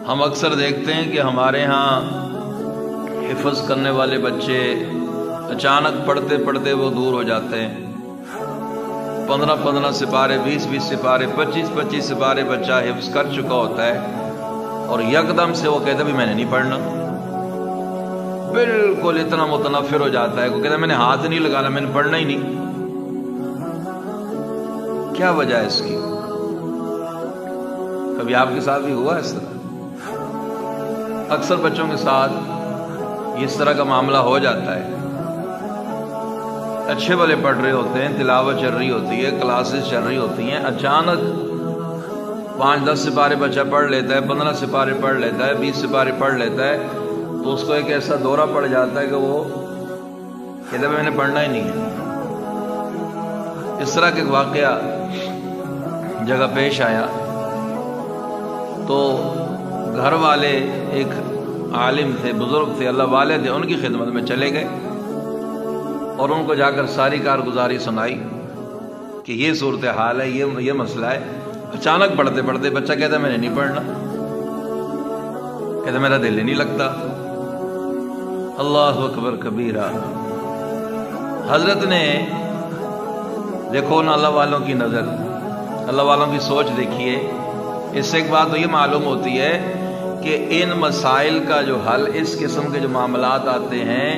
ہم اکثر دیکھتے ہیں کہ ہمارے ہاں حفظ کرنے والے بچے اچانک پڑھتے پڑھتے وہ دور ہو جاتے ہیں۔ 15 سپارے، 20 سپارے، 25 سپارے بچہ حفظ کر چکا ہوتا ہے اور یکدم سے وہ کہتا ہے بھی میں نے نہیں پڑھنا، بالکل اتنا متنفر ہو جاتا ہے، وہ کہتا ہے میں نے ہاتھ نہیں لگانا، میں نے پڑھنا ہی نہیں۔ کیا وجہ ہے اس کی؟ کبھی آپ کے ساتھ بھی ہوا اس طرح؟ اکثر بچوں کے ساتھ اس طرح کا معاملہ ہو جاتا ہے۔ اچھے والے پڑھ رہے ہوتے ہیں، تلاوت چل رہی ہوتی ہے، کلاسز چل رہی ہوتی ہیں، اچانک 5-10 سپارے بچہ پڑھ لیتا ہے، 15 سپارے پڑھ لیتا ہے، 20 سپارے پڑھ لیتا ہے، تو اس کو ایک ایسا دورہ پڑ جاتا ہے کہ وہ کہتا ہے میں نے پڑھنا ہی نہیں ہے۔ اس طرح کا ایک واقعہ جگہ پیش آیا تو گھر والے ایک عالم تھے، بزرگ تھے، اللہ والے تھے، ان کی خدمت میں چلے گئے اور ان کو جا کر ساری کارگزاری سنائی کہ یہ صورتحال ہے، یہ مسئلہ ہے۔ اچانک پڑھتے پڑھتے بچہ کہتا ہے میں نے نہیں پڑھنا، کہتا میرا دل ہی نہیں لگتا۔ اللہ اکبر کبیرہ۔ حضرت نے دیکھو نا اللہ والوں کی نظر، اللہ والوں کی سوچ دیکھیے۔ اس سے ایک بات تو یہ معلوم ہوتی ہے کہ ان مسائل کا جو حل، اس قسم کے جو معاملات آتے ہیں،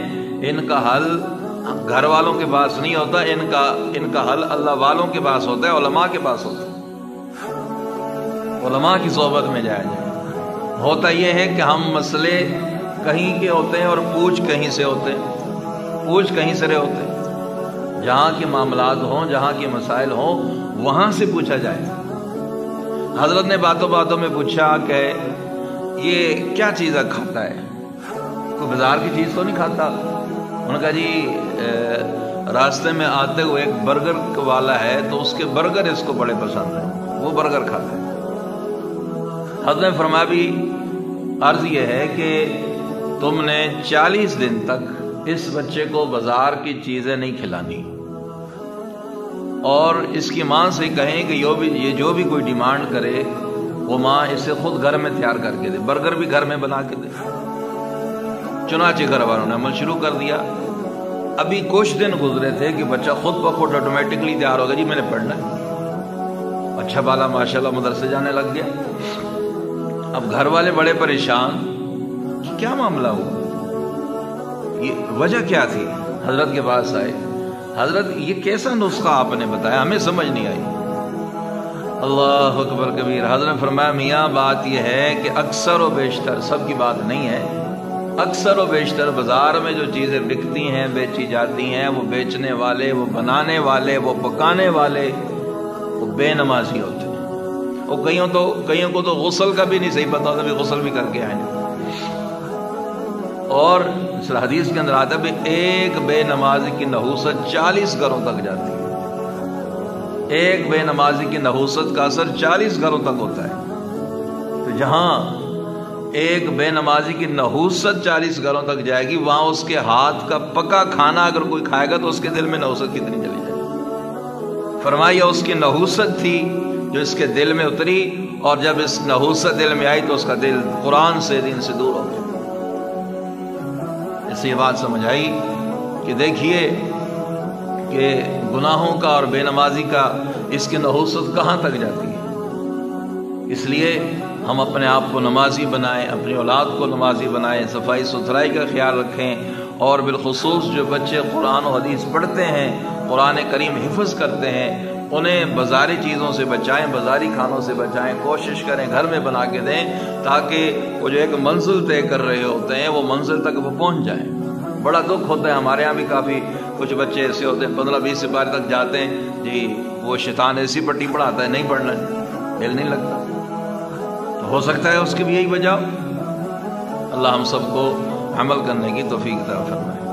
ان کا حل گھر والوں کے پاس نہیں ہوتا، ان کا حل اللہ والوں کے پاس ہوتا ہے، علماء کے پاس ہوتا ہے۔ علماء کی صحبت میں جایا جائے۔ ہوتا یہ ہے کہ ہم مسئلے کہیں کے ہوتے ہیں اور پوچھ کہیں سے ہوتے ہیں، پوچھ کہیں سے رہے ہوتے ہیں۔ جہاں کے معاملات ہوں، جہاں کے مسائل ہوں، وہاں سے پوچھا جائے۔ حضرت نے باتوں باتوں میں پوچھا کہ یہ کیا چیز کھاتا ہے؟ کوئی بازار کی چیز تو نہیں کھاتا؟ انہوں نے کہا جی راستے میں آتے ہوئے ایک برگر والا ہے تو اس کے برگر اس کو بڑے پسند ہیں، وہ برگر کھاتا ہے۔ حضرت نے فرمایا بھی عرض یہ ہے کہ تم نے 40 دن تک اس بچے کو بازار کی چیزیں نہیں کھلانی، اور اس کی ماں سے کہیں کہ یہ جو بھی کوئی ڈیمانڈ کرے وہ ماں اسے خود گھر میں تیار کر کے دے، برگر بھی گھر میں بنا کے دے۔ چنانچہ گھر والوں نے عمل شروع کر دیا۔ ابھی کچھ دن گزرے تھے کہ بچہ خود بخود آٹومیٹکلی تیار ہوگا، جی میں نے پڑھنا ہے۔ اچھا بالا ماشاءاللہ مدرسے جانے لگ گیا۔ اب گھر والے بڑے پریشان کہ کیا معاملہ ہوا، یہ وجہ کیا تھی؟ حضرت کے پاس آئے، حضرت یہ کیسا نسخہ آپ نے بتایا، ہمیں سمجھ نہیں آئی۔ اللہ اکبر کبیر۔ حضرت نے فرمایا میاں بات یہ ہے کہ اکثر و بیشتر، سب کی بات نہیں ہے، اکثر و بیشتر بازار میں جو چیزیں بکتی ہیں، بیچی جاتی ہیں، وہ بیچنے والے، وہ بنانے والے، وہ پکانے والے وہ بے نمازی ہوتے ہیں۔ اور کئیوں کو تو غسل کا بھی نہیں صحیح پتا ہوتا، بھی غسل بھی کر کے آئیں۔ اور اس حدیث کے اندر آتا ہے کہ ایک بے نمازی کی نحوست 40 گھروں تک جاتی ہے۔ ایک بے نمازی کی نحوست کا اثر 40 گھروں تک ہوتا ہے۔ تو جہاں ایک بے نمازی کی نحوست 40 گھروں تک جائے گی، وہاں اس کے ہاتھ کا پکا کھانا اگر کوئی کھائے گا تو اس کے دل میں نحوست کتنی چلی جائے گی۔ فرمایا اس کی نحوست تھی جو اس کے دل میں اتری، اور جب اس نحوست دل میں آئی تو اس کا دل قرآن سے، دین سے دور ہو گیا۔ اس سے یہ بات سمجھ آئی کہ دیکھیے کہ گناہوں کا اور بے نمازی کا اس کی نحوست کہاں تک جاتی ہے۔ اس لیے ہم اپنے آپ کو نمازی بنائیں، اپنی اولاد کو نمازی بنائیں، صفائی ستھرائی کا خیال رکھیں، اور بالخصوص جو بچے قرآن و حدیث پڑھتے ہیں، قرآن کریم حفظ کرتے ہیں، انہیں بازاری چیزوں سے بچائیں، بازاری کھانوں سے بچائیں، کوشش کریں گھر میں بنا کے دیں، تاکہ وہ جو ایک منزل طے کر رہے ہوتے ہیں وہ منزل تک وہ پہنچ جائیں۔ بڑا دکھ ہوتا ہے، ہمارے ہاں بھی کافی کچھ بچے ایسے ہوتے ہیں 15-20 سپارے تک جاتے ہیں، جی وہ شیطان ایسی پٹی پڑھاتا ہے، نہیں پڑھنا، دل نہیں لگتا۔ تو ہو سکتا ہے اس کی بھی یہی وجہ۔ اللہ ہم سب کو عمل کرنے کی توفیق عطا فرمائے۔